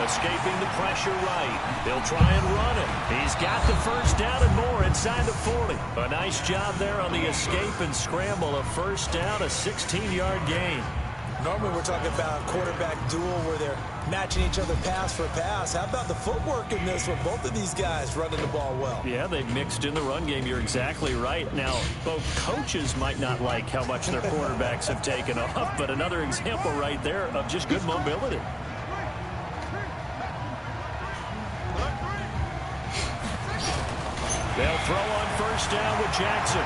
Escaping the pressure right. They'll try and run it. He's got the 1st down and more inside the 40. A nice job there on the escape and scramble. A 1st down, a 16-yard gain. Normally we're talking about quarterback duel where they're matching each other pass for pass. How about the footwork in this one? Both of these guys running the ball well. Yeah, they've mixed in the run game. You're exactly right. Now, both coaches might not like how much their quarterbacks have taken off, but another example right there of just good mobility. They'll throw on 1st down with Jackson.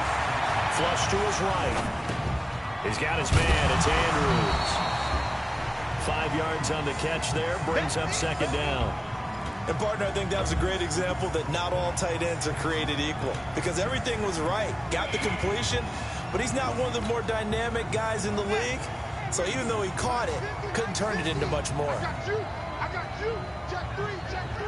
Flush to his right. He's got his man. It's Andrews. 5 yards on the catch there. Brings up 2nd down. And, partner, I think that was a great example that not all tight ends are created equal, because everything was right. Got the completion, but he's not one of the more dynamic guys in the league. So even though he caught it, couldn't turn it into much more. I got you. I got you. Check 3. Check 3.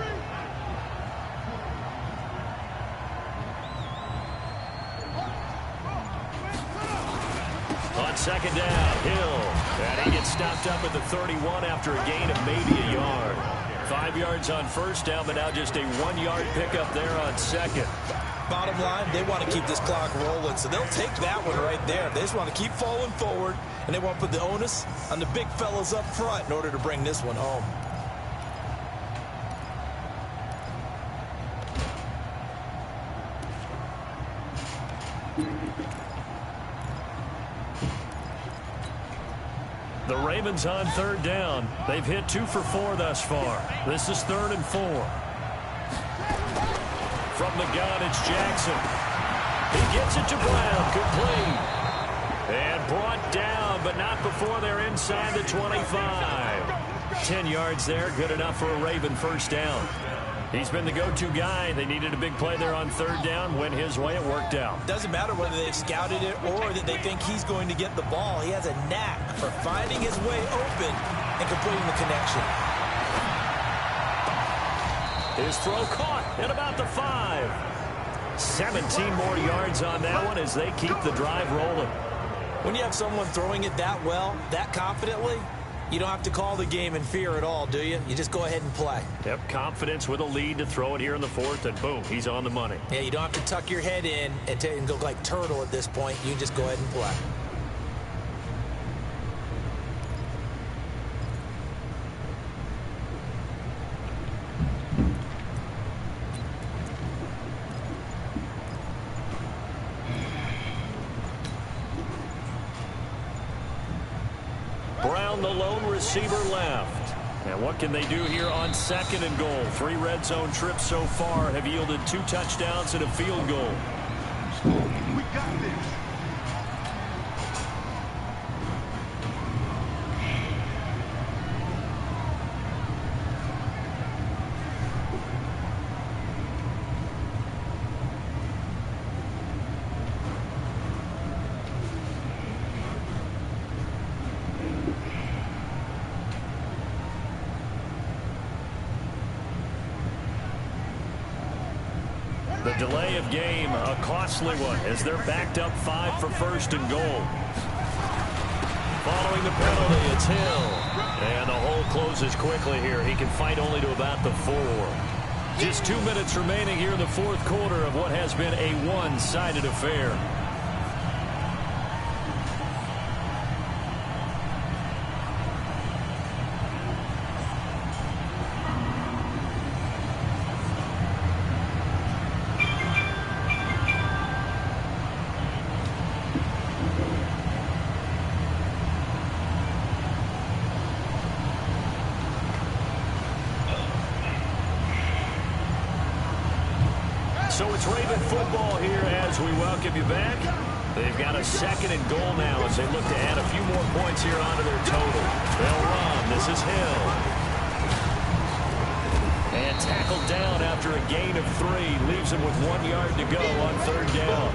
On 2nd down, Hill. And he gets stopped up at the 31 after a gain of maybe a yard. 5 yards on 1st down, but now just a 1-yard pickup there on 2nd. Bottom line, they want to keep this clock rolling, so they'll take that one right there. They just want to keep falling forward, and they want to put the onus on the big fellas up front in order to bring this one home. The Ravens on third down. They've hit 2 for 4 thus far. This is 3rd and 4. From the gun, it's Jackson. He gets it to Brown. Complete. And brought down, but not before they're inside the 25. 10 yards there. Good enough for a Raven first down. He's been the go-to guy. They needed a big play there on third down. Went his way. It worked out. Doesn't matter whether they've scouted it or that they think he's going to get the ball. He has a knack for finding his way open and completing the connection. His throw caught at about the 5. 17 more yards on that one as they keep the drive rolling. When you have someone throwing it that well, that confidently, you don't have to call the game in fear at all, do you? You just go ahead and play. Yep, confidence with a lead to throw it here in the 4th, and boom, he's on the money. Yeah, you don't have to tuck your head in and go like turtle at this point. You just go ahead and play. Brown, the lone receiver, left. And what can they do here on 2nd and goal? 3 red zone trips so far have yielded 2 touchdowns and a field goal. We got this. The delay of game, a costly one, as they're backed up 5 for 1st and goal. Following the penalty, it's Hill. And the hole closes quickly here. He can fight only to about the 4. Just 2 minutes remaining here in the 4th quarter of what has been a one-sided affair. So it's Raven football here as we welcome you back. They've got a 2nd and goal now as they look to add a few more points here onto their total. They'll run. This is Hill. And tackled down after a gain of 3. Leaves him with 1 yard to go on 3rd down.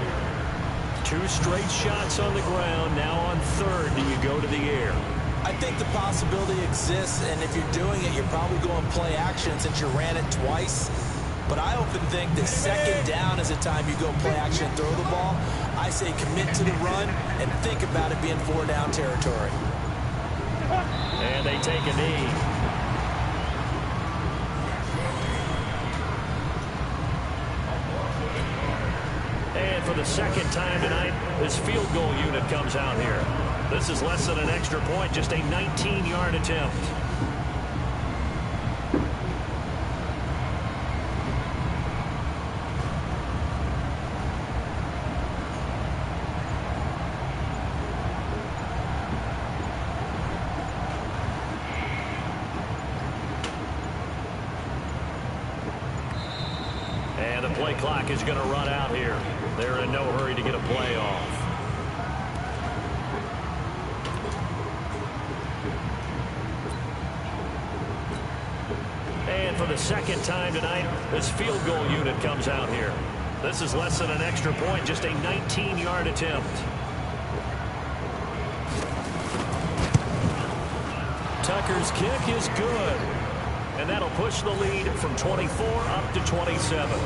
2 straight shots on the ground. Now on 3rd, do you go to the air? I think the possibility exists, and if you're doing it, you're probably going play action since you ran it twice. But I often think that 2nd down is the time you go play action and throw the ball. I say commit to the run and think about it being 4-down territory. And they take a knee. And for the 2nd time tonight, this field goal unit comes out here. This is less than an extra point, just a 19-yard attempt. And the play clock is going to run out here. They're in no hurry to get a play off. And for the 2nd time tonight, this field goal unit comes out here. This is less than an extra point, just a 19-yard attempt. Tucker's kick is good. And that'll push the lead from 24 up to 27.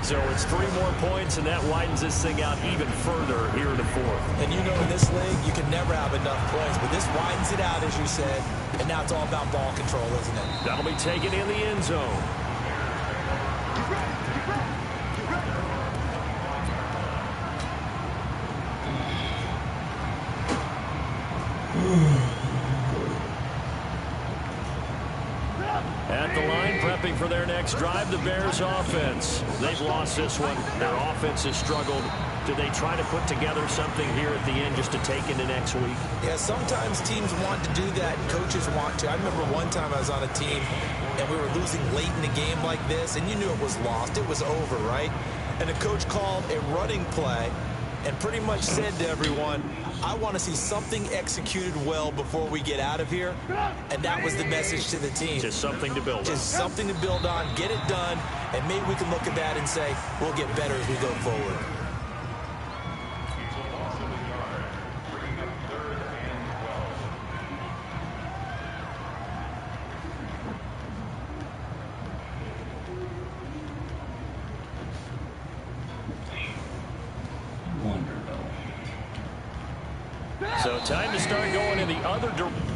So it's 3 more points, and that widens this thing out even further here in the 4th. And you know in this league, you can never have enough points, but this widens it out, as you said. And now it's all about ball control, isn't it? That'll be taken in the end zone. At the line, prepping for their next next drive, the Bears offense. They've lost this one. Their offense has struggled. Do they try to put together something here at the end just to take into next week? Yeah, sometimes teams want to do that, and coaches want to. I remember one time I was on a team, and we were losing late in the game like this, and you knew it was lost. It was over, right? And the coach called a running play and pretty much said to everyone, I want to see something executed well before we get out of here. And that was the message to the team. Just something to build on. Just something to build on, get it done, and maybe we can look at that and say, we'll get better as we go forward. So time to start going in the other direction.